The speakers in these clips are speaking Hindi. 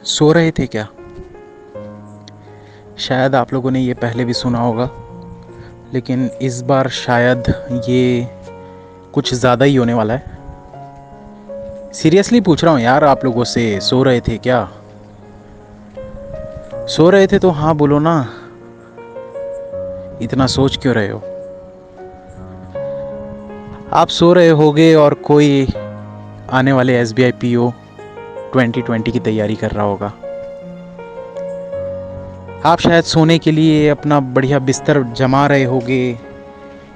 सो रहे थे क्या? शायद आप लोगों ने ये पहले भी सुना होगा, लेकिन इस बार शायद ये कुछ ज़्यादा ही होने वाला है। सीरियसली पूछ रहा हूँ यार, आप लोगों से, सो रहे थे क्या? सो रहे थे तो हाँ बोलो ना। इतना सोच क्यों रहे हो? आप सो रहे होगे और कोई आने वाले SBI PO 2020 की तैयारी कर रहा होगा। आप शायद सोने के लिए अपना बढ़िया बिस्तर जमा रहे होगे,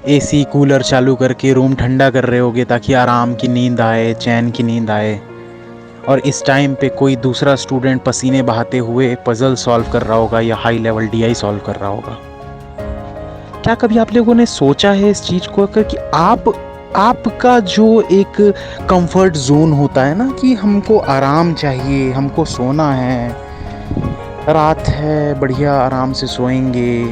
AC कूलर चालू करके रूम ठंडा कर रहे होगे ताकि आराम की नींद आए, चैन की नींद आए। और इस टाइम पे कोई दूसरा स्टूडेंट पसीने बहाते हुए पजल सॉल्व कर रहा होगा या हाई लेवल DI सॉल्व कर रहा होगा। क्या कभी आप लोगों ने सोचा है इस चीज़ को कि आपका जो एक कंफर्ट जोन होता है ना, कि हमको आराम चाहिए, हमको सोना है, रात है, बढ़िया आराम से सोएंगे।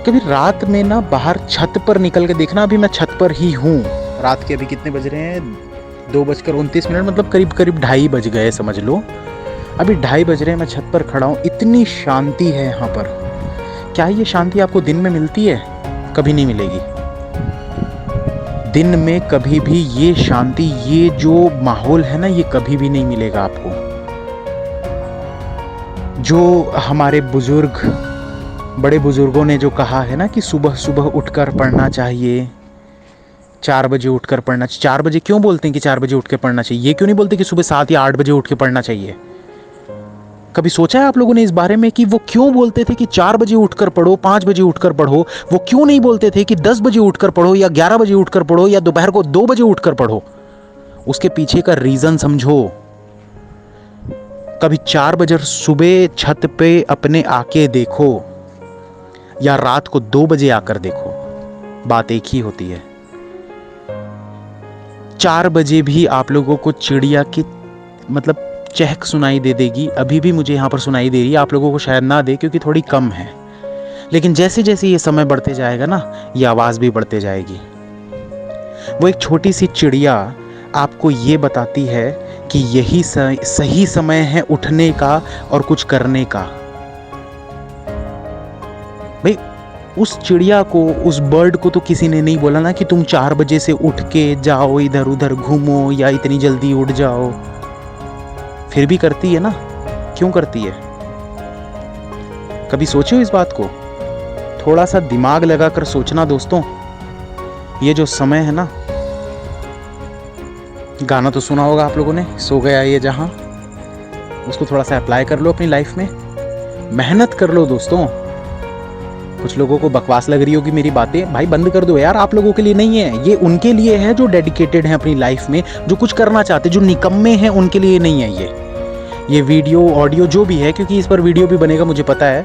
कभी रात में ना बाहर छत पर निकल के देखना। अभी मैं छत पर ही हूँ। रात के अभी कितने बज रहे हैं? 2:29, मतलब करीब करीब 2:30 बज गए समझ लो। अभी 2:30 बज रहे हैं, मैं छत पर खड़ा हूँ। इतनी शांति है यहाँ पर। क्या ये शांति आपको दिन में मिलती है? कभी नहीं मिलेगी। दिन में कभी भी ये शांति, ये जो माहौल है ना, ये कभी भी नहीं मिलेगा आपको। जो हमारे बुजुर्ग, बड़े बुजुर्गों ने जो कहा है ना कि सुबह सुबह उठकर पढ़ना चाहिए, 4 बजे उठकर पढ़ना चाहिए। 4 बजे क्यों बोलते हैं कि 4 बजे उठ के पढ़ना चाहिए? ये क्यों नहीं बोलते कि सुबह 7 या 8 बजे उठ के पढ़ना चाहिए? कभी सोचा है आप लोगों ने इस बारे में कि वो क्यों बोलते थे कि 4 बजे उठकर पढ़ो, 5 बजे उठकर पढ़ो? वो क्यों नहीं बोलते थे कि 10 बजे उठकर पढ़ो या 11 बजे उठकर पढ़ो या दोपहर को 2 बजे उठकर पढ़ो? उसके पीछे का रीजन समझो। कभी 4 बजे सुबह छत पे अपने आके देखो या रात को 2 बजे आकर देखो, बात एक ही होती है। 4 बजे भी आप लोगों को चिड़िया की मतलब चहक सुनाई दे देगी। अभी भी मुझे यहाँ पर सुनाई दे रही है, आप लोगों को शायद ना दे क्योंकि थोड़ी कम है। लेकिन जैसे जैसे ये समय बढ़ते जाएगा ना, ये आवाज़ भी बढ़ते जाएगी। वो एक छोटी सी चिड़िया आपको ये बताती है कि यही सही समय है उठने का और कुछ करने का। भाई, उस चिड़िया को, उस बर्ड को तो किसी ने नहीं बोला ना कि तुम 4 बजे से उठ के जाओ, इधर उधर घूमो या इतनी जल्दी उठ जाओ। फिर भी करती है ना। क्यों करती है? कभी सोचे हो इस बात को? थोड़ा सा दिमाग लगाकर सोचना दोस्तों। ये जो समय है ना, गाना तो सुना होगा आप लोगों ने, सो गया ये जहां। उसको थोड़ा सा अप्लाई कर लो अपनी लाइफ में, मेहनत कर लो दोस्तों। कुछ लोगों को बकवास लग रही होगी मेरी बातें, भाई बंद कर दो यार। आप लोगों के लिए नहीं है ये, उनके लिए है जो डेडिकेटेड हैं अपनी लाइफ में, जो कुछ करना चाहते, जो निकम्मे हैं, उनके लिए नहीं है ये वीडियो ऑडियो जो भी है। क्योंकि इस पर वीडियो भी बनेगा मुझे पता है,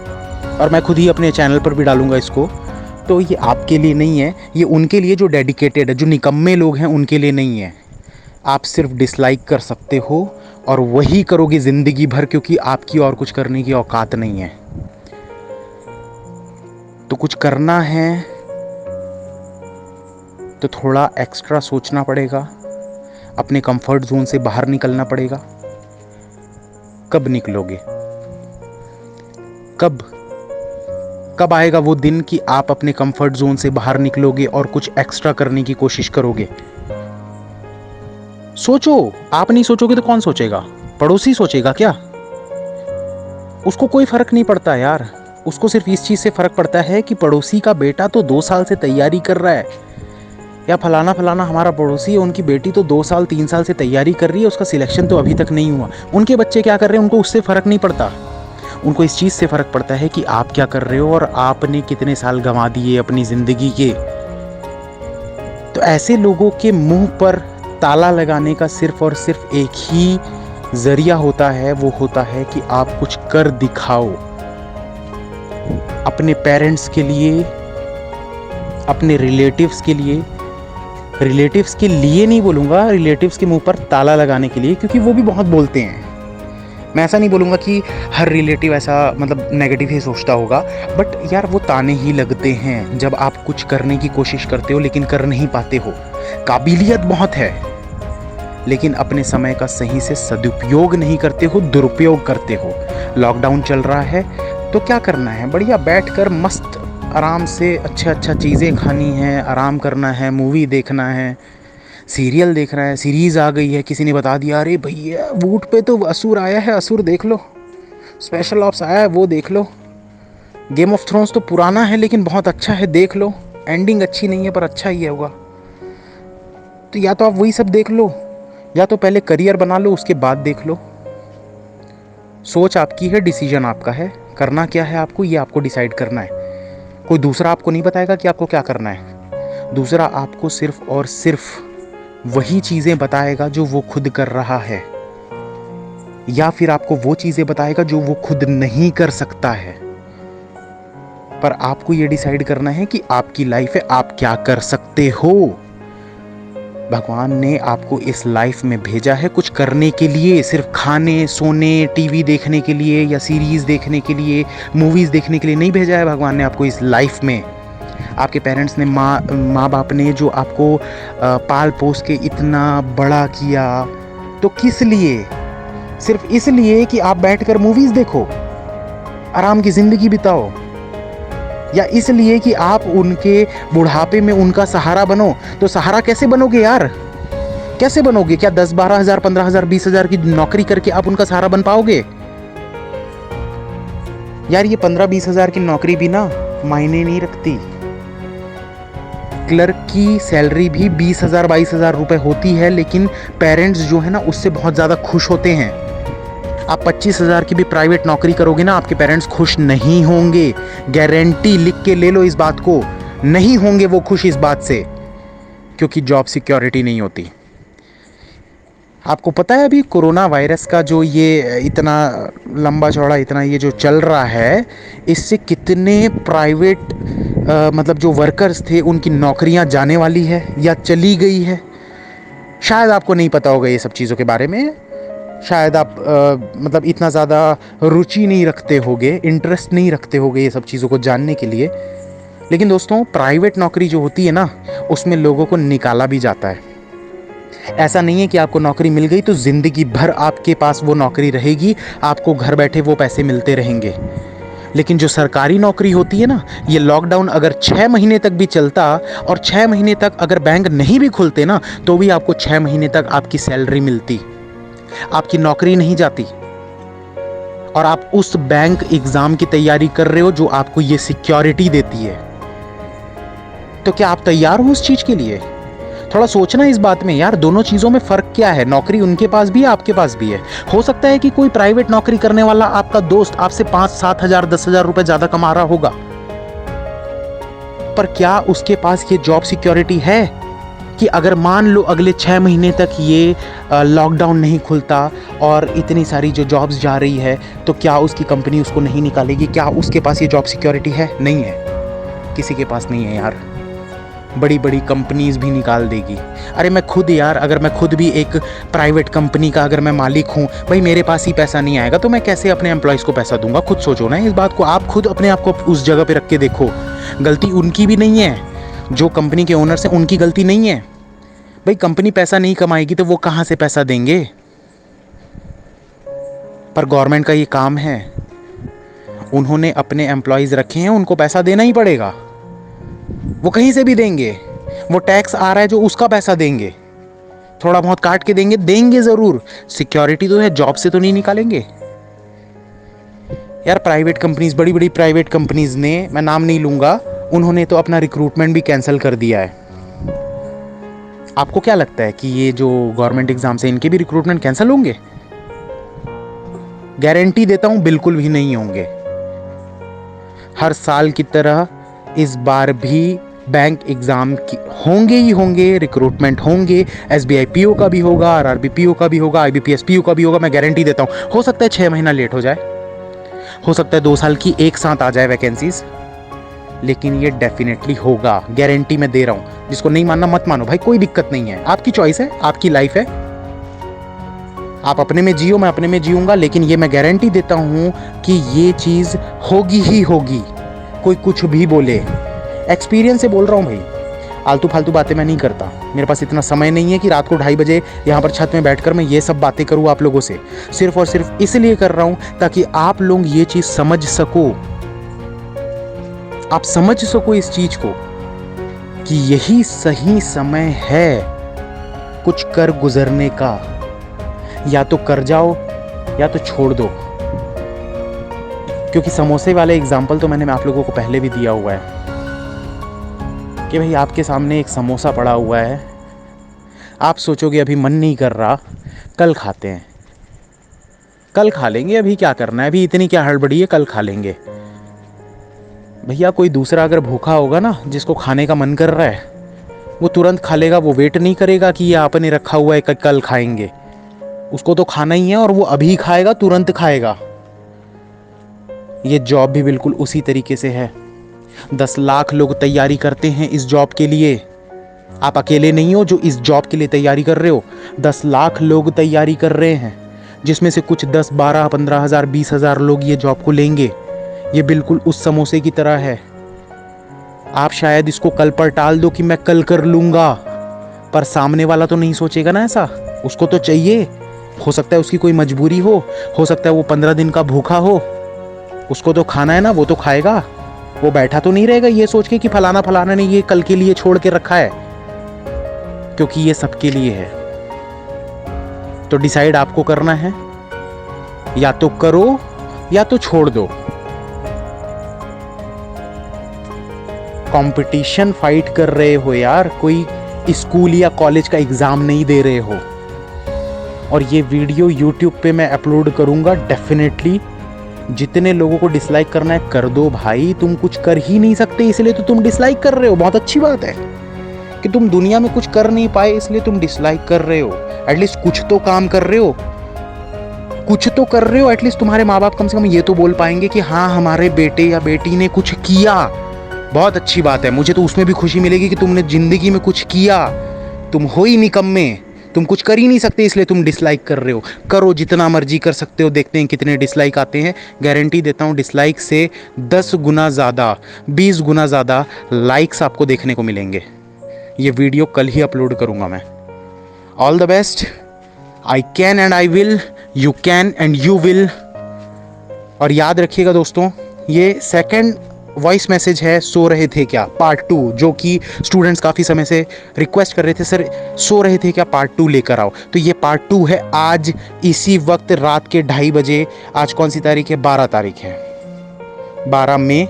और मैं खुद ही अपने चैनल पर भी डालूंगा इसको। तो ये आपके लिए नहीं है, ये उनके लिए जो डेडिकेटेड है, जो निकम्मे लोग हैं, उनके लिए नहीं है। आप सिर्फ डिसलाइक कर सकते हो और वही करोगे ज़िंदगी भर, क्योंकि आपकी और कुछ करने की औकात नहीं है। तो कुछ करना है तो थोड़ा एक्स्ट्रा सोचना पड़ेगा, अपने कंफर्ट जोन से बाहर निकलना पड़ेगा। कब निकलोगे? कब आएगा वो दिन कि आप अपने कंफर्ट जोन से बाहर निकलोगे और कुछ एक्स्ट्रा करने की कोशिश करोगे? सोचो। आप नहीं सोचोगे तो कौन सोचेगा? पड़ोसी सोचेगा क्या? उसको कोई फर्क नहीं पड़ता यार। उसको सिर्फ इस चीज से फर्क पड़ता है कि पड़ोसी का बेटा तो 2 साल से तैयारी कर रहा है, या फलाना फलाना हमारा पड़ोसी है, उनकी बेटी तो 2 साल 3 साल से तैयारी कर रही है, उसका सिलेक्शन तो अभी तक नहीं हुआ। उनके बच्चे क्या कर रहे हैं, उनको उससे फर्क नहीं पड़ता। उनको इस चीज से फर्क पड़ता है कि आप क्या कर रहे हो और आपने कितने साल गंवा दिए अपनी जिंदगी के। तो ऐसे लोगों के मुंह पर ताला लगाने का सिर्फ और सिर्फ एक ही जरिया होता है, वो होता है कि आप कुछ कर दिखाओ। अपने पेरेंट्स के लिए, अपने रिलेटिव्स के लिए, रिलेटिव्स के लिए नहीं बोलूँगा, रिलेटिव्स के मुंह पर ताला लगाने के लिए, क्योंकि वो भी बहुत बोलते हैं। मैं ऐसा नहीं बोलूँगा कि हर रिलेटिव ऐसा मतलब नेगेटिव ही सोचता होगा, बट यार वो ताने ही लगते हैं जब आप कुछ करने की कोशिश करते हो लेकिन कर नहीं पाते हो। काबिलियत बहुत है, लेकिन अपने समय का सही से सदुपयोग नहीं करते हो, दुरुपयोग करते हो। लॉकडाउन चल रहा है तो क्या करना है, बढ़िया बैठकर मस्त आराम से अच्छा चीज़ें खानी है, आराम करना है, मूवी देखना है, सीरियल देखना है। सीरीज़ आ गई है, किसी ने बता दिया अरे भैया वूट पे तो असुर आया है, असुर देख लो, स्पेशल ऑप्स आया है वो देख लो। गेम ऑफ थ्रोन्स तो पुराना है लेकिन बहुत अच्छा है, देख लो। एंडिंग अच्छी नहीं है पर अच्छा ही है होगा। तो या तो आप वही सब देख लो, या तो पहले करियर बना लो उसके बाद देख लो। सोच आपकी है, डिसीजन आपका है, करना क्या है आपको ये आपको डिसाइड करना है। कोई दूसरा आपको नहीं बताएगा कि आपको क्या करना है। दूसरा आपको सिर्फ और सिर्फ वही चीज़ें बताएगा जो वो खुद कर रहा है, या फिर आपको वो चीज़ें बताएगा जो वो खुद नहीं कर सकता है। पर आपको ये डिसाइड करना है कि आपकी लाइफ है, आप क्या कर सकते हो। भगवान ने आपको इस लाइफ में भेजा है कुछ करने के लिए, सिर्फ खाने सोने टीवी देखने के लिए या सीरीज़ देखने के लिए, मूवीज़ देखने के लिए नहीं भेजा है भगवान ने आपको इस लाइफ में। आपके पेरेंट्स ने, माँ बाप ने जो आपको पाल पोस के इतना बड़ा किया, तो किस लिए? सिर्फ इसलिए कि आप बैठकर मूवीज़ देखो, आराम की ज़िंदगी बिताओ, या इसलिए कि आप उनके बुढ़ापे में उनका सहारा बनो। तो सहारा कैसे बनोगे यार, कैसे बनोगे? क्या 10-12 हज़ार 15 हज़ार 20 हज़ार की नौकरी करके आप उनका सहारा बन पाओगे? यार ये 15-20 हज़ार की नौकरी भी ना मायने नहीं रखती। क्लर्क की सैलरी भी 20 हज़ार 22 हज़ार रुपये होती है, लेकिन पेरेंट्स जो है ना उससे बहुत ज़्यादा खुश होते हैं। आप 25 हज़ार की भी प्राइवेट नौकरी करोगे ना, आपके पेरेंट्स खुश नहीं होंगे। गारंटी लिख के ले लो इस बात को, नहीं होंगे वो खुश इस बात से, क्योंकि जॉब सिक्योरिटी नहीं होती। आपको पता है अभी कोरोना वायरस का जो ये इतना लंबा चौड़ा इतना ये जो चल रहा है, इससे कितने प्राइवेट मतलब जो वर्कर्स थे उनकी नौकरियां जाने वाली है या चली गई है। शायद आपको नहीं पता होगा ये सब चीज़ों के बारे में, शायद आप मतलब इतना ज़्यादा रुचि नहीं रखते होगे, इंटरेस्ट नहीं रखते होगे ये सब चीज़ों को जानने के लिए। लेकिन दोस्तों प्राइवेट नौकरी जो होती है ना, उसमें लोगों को निकाला भी जाता है। ऐसा नहीं है कि आपको नौकरी मिल गई तो ज़िंदगी भर आपके पास वो नौकरी रहेगी, आपको घर बैठे वो पैसे मिलते रहेंगे। लेकिन जो सरकारी नौकरी होती है ना, ये लॉकडाउन अगर 6 महीने तक भी चलता और 6 महीने तक अगर बैंक नहीं भी खुलते ना, तो भी आपको 6 महीने तक आपकी सैलरी मिलती, आपकी नौकरी नहीं जाती। और आप उस बैंक एग्जाम की तैयारी कर रहे हो जो आपको ये सिक्योरिटी देती है। तो क्या आप तैयार हो उस चीज के लिए? थोड़ा सोचना इस बात में यार, दोनों चीजों में फर्क क्या है। नौकरी उनके पास भी है, आपके पास भी है। हो सकता है कि कोई प्राइवेट नौकरी करने वाला आपका दोस्त आपसे 5-7 हज़ार 10 हज़ार रुपए ज्यादा कमा रहा होगा, पर क्या उसके पास ये जॉब सिक्योरिटी है कि अगर मान लो अगले 6 महीने तक ये लॉकडाउन नहीं खुलता और इतनी सारी जो जॉब्स जा रही है, तो क्या उसकी कंपनी उसको नहीं निकालेगी? क्या उसके पास ये जॉब सिक्योरिटी है? नहीं है, किसी के पास नहीं है यार। बड़ी बड़ी कंपनीज भी निकाल देगी। अरे मैं खुद यार, अगर मैं खुद भी एक प्राइवेट कंपनी का अगर मैं मालिक हूँ, भाई मेरे पास ही पैसा नहीं आएगा तो मैं कैसे अपने एम्प्लॉयज़ को पैसा दूंगा? खुद सोचो ना इस बात को, आप खुद अपने आप को उस जगह पे रख के देखो। गलती उनकी भी नहीं है, जो कंपनी के ओनर्स हैं उनकी गलती नहीं है। भाई कंपनी पैसा नहीं कमाएगी तो वो कहाँ से पैसा देंगे? पर गवर्नमेंट का ये काम है, उन्होंने अपने एम्प्लॉयज़ रखे हैं, उनको पैसा देना ही पड़ेगा। वो कहीं से भी देंगे, वो टैक्स आ रहा है जो उसका पैसा देंगे, थोड़ा बहुत काट के देंगे, देंगे ज़रूर। सिक्योरिटी तो है, जॉब से तो नहीं निकालेंगे यार। प्राइवेट कंपनीज, बड़ी बड़ी प्राइवेट कंपनीज ने, मैं नाम नहीं लूँगा, उन्होंने तो अपना रिक्रूटमेंट भी कैंसिल कर दिया है। आपको क्या लगता है कि ये जो गवर्नमेंट एग्जाम से इनके भी रिक्रूटमेंट कैंसिल होंगे? गारंटी देता हूं बिल्कुल भी नहीं होंगे। हर साल की तरह इस बार भी बैंक एग्जाम की होंगे ही होंगे, रिक्रूटमेंट होंगे। SBI PO का भी होगा, RRB PO का भी होगा, IBPS PO का भी होगा। मैं गारंटी देता हूं, हो सकता है 6 महीना लेट हो जाए, हो सकता है 2 साल की एक साथ आ जाए वैकेंसीज, लेकिन ये डेफिनेटली होगा, गारंटी मैं दे रहा हूं। जिसको नहीं मानना मत मानो भाई, कोई दिक्कत नहीं है, आपकी चॉइस है, आपकी लाइफ है, आप अपने में जियो, मैं अपने में जीऊंगा। लेकिन ये मैं गारंटी देता हूं कि ये चीज़ होगी ही होगी, कोई कुछ भी बोले। एक्सपीरियंस से बोल रहा हूं भाई, आलतू फालतू बातें मैं नहीं करता, मेरे पास इतना समय नहीं है कि रात को 2:30 बजे यहाँ पर छत में बैठकर मैं ये सब बातें करूँ आप लोगों से। सिर्फ और सिर्फ इसलिए कर रहा हूँ ताकि आप लोग ये चीज़ समझ सको, आप समझ सको इस चीज़ को कि यही सही समय है कुछ कर गुजरने का। या तो कर जाओ या तो छोड़ दो। क्योंकि समोसे वाले एग्जाम्पल तो मैंने आप लोगों को पहले भी दिया हुआ है कि भाई आपके सामने एक समोसा पड़ा हुआ है, आप सोचोगे अभी मन नहीं कर रहा, कल खाते हैं, कल खा लेंगे, अभी क्या करना है, अभी इतनी क्या हड़बड़ी है, कल खा लेंगे। भैया कोई दूसरा अगर भूखा होगा ना, जिसको खाने का मन कर रहा है, वो तुरंत खा लेगा, वो वेट नहीं करेगा कि ये आपने रखा हुआ है कल खाएंगे। उसको तो खाना ही है और वो अभी खाएगा, तुरंत खाएगा। ये जॉब भी बिल्कुल उसी तरीके से है। 10 लाख लोग तैयारी करते हैं इस जॉब के लिए। आप अकेले नहीं हो जो इस जॉब के लिए तैयारी कर रहे हो, 10 लाख लोग तैयारी कर रहे हैं, जिसमें से कुछ 10, 12, 15 हज़ार, 20 हज़ार लोग ये जॉब को लेंगे। ये बिल्कुल उस समोसे की तरह है। आप शायद इसको कल पर टाल दो कि मैं कल कर लूँगा, पर सामने वाला तो नहीं सोचेगा ना ऐसा। उसको तो चाहिए, हो सकता है उसकी कोई मजबूरी हो सकता है वो 15 दिन का भूखा हो, उसको तो खाना है ना, वो तो खाएगा। वो बैठा तो नहीं रहेगा ये सोच के कि फलाना फलाना ने ये कल के लिए छोड़ के रखा है, क्योंकि ये सबके लिए है। तो डिसाइड आपको करना है, या तो करो या तो छोड़ दो। कंपटीशन फाइट कर रहे हो यार, कोई स्कूल या कॉलेज का एग्जाम नहीं दे रहे हो। और ये वीडियो यूट्यूब पे मैं अपलोड करूंगा डेफिनेटली। जितने लोगों को डिसलाइक करना है कर दो भाई, तुम कुछ कर ही नहीं सकते इसलिए तो तुम डिसलाइक कर रहे हो। बहुत अच्छी बात है कि तुम दुनिया में कुछ कर नहीं पाए इसलिए तुम डिसलाइक कर रहे हो। एटलीस्ट कुछ तो काम कर रहे हो, कुछ तो कर रहे हो। एटलीस्ट तुम्हारे माँ बाप कम से कम ये तो बोल पाएंगे कि हाँ हमारे बेटे या बेटी ने कुछ किया। बहुत अच्छी बात है, मुझे तो उसमें भी खुशी मिलेगी कि तुमने जिंदगी में कुछ किया। तुम हो ही निकम्मे, तुम कुछ कर ही नहीं सकते इसलिए तुम डिसलाइक कर रहे हो। करो जितना मर्जी कर सकते हो, देखते हैं कितने डिसलाइक आते हैं। गारंटी देता हूँ डिसलाइक से 10 गुना ज़्यादा, 20 गुना ज़्यादा लाइक्स आपको देखने को मिलेंगे। ये वीडियो कल ही अपलोड करूँगा मैं। All the best. I can and I will, you can and you will. और याद रखिएगा दोस्तों, ये सेकेंड वॉइस मैसेज है सो रहे थे क्या पार्ट 2, जो कि स्टूडेंट्स काफ़ी समय से रिक्वेस्ट कर रहे थे, सर सो रहे थे क्या पार्ट 2 लेकर आओ। तो ये पार्ट 2 है। आज इसी वक्त रात के 2:30 बजे, आज कौन सी तारीख है, 12 तारीख है, 12 मई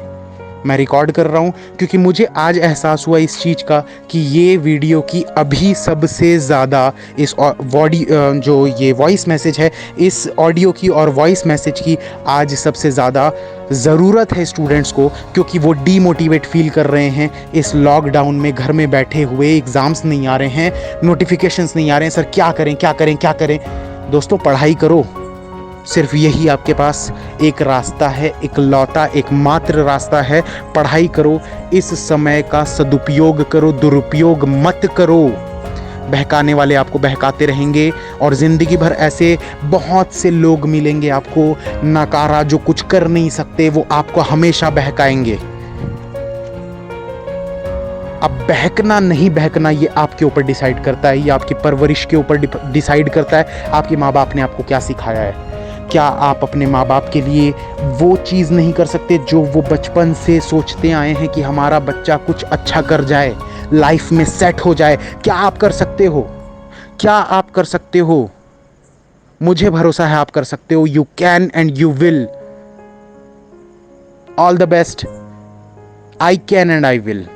मैं रिकॉर्ड कर रहा हूँ, क्योंकि मुझे आज एहसास हुआ इस चीज़ का कि ये वीडियो की अभी सबसे ज़्यादा इस जो ये वॉइस मैसेज है, इस ऑडियो की और वॉइस मैसेज की आज सबसे ज़्यादा ज़रूरत है स्टूडेंट्स को, क्योंकि वो डीमोटिवेट फील कर रहे हैं इस लॉकडाउन में, घर में बैठे हुए। एग्ज़ाम्स नहीं आ रहे हैं, नोटिफिकेशंस नहीं आ रहे हैं, सर क्या करें क्या करें क्या करें। दोस्तों पढ़ाई करो, सिर्फ यही आपके पास एक रास्ता है, इकलौता एकमात्र रास्ता है। पढ़ाई करो, इस समय का सदुपयोग करो, दुरुपयोग मत करो। बहकाने वाले आपको बहकाते रहेंगे और ज़िंदगी भर ऐसे बहुत से लोग मिलेंगे आपको नकारा, जो कुछ कर नहीं सकते, वो आपको हमेशा बहकाएंगे। अब बहकना नहीं बहकना ये आपके ऊपर डिसाइड करता है, ये आपकी परवरिश के ऊपर डिसाइड करता है। आपके माँ बाप ने आपको क्या सिखाया है? क्या आप अपने माँ बाप के लिए वो चीज़ नहीं कर सकते जो वो बचपन से सोचते आए हैं कि हमारा बच्चा कुछ अच्छा कर जाए, लाइफ में सेट हो जाए? क्या आप कर सकते हो? क्या आप कर सकते हो? मुझे भरोसा है आप कर सकते हो। You can and you will. All the best. I can and I will.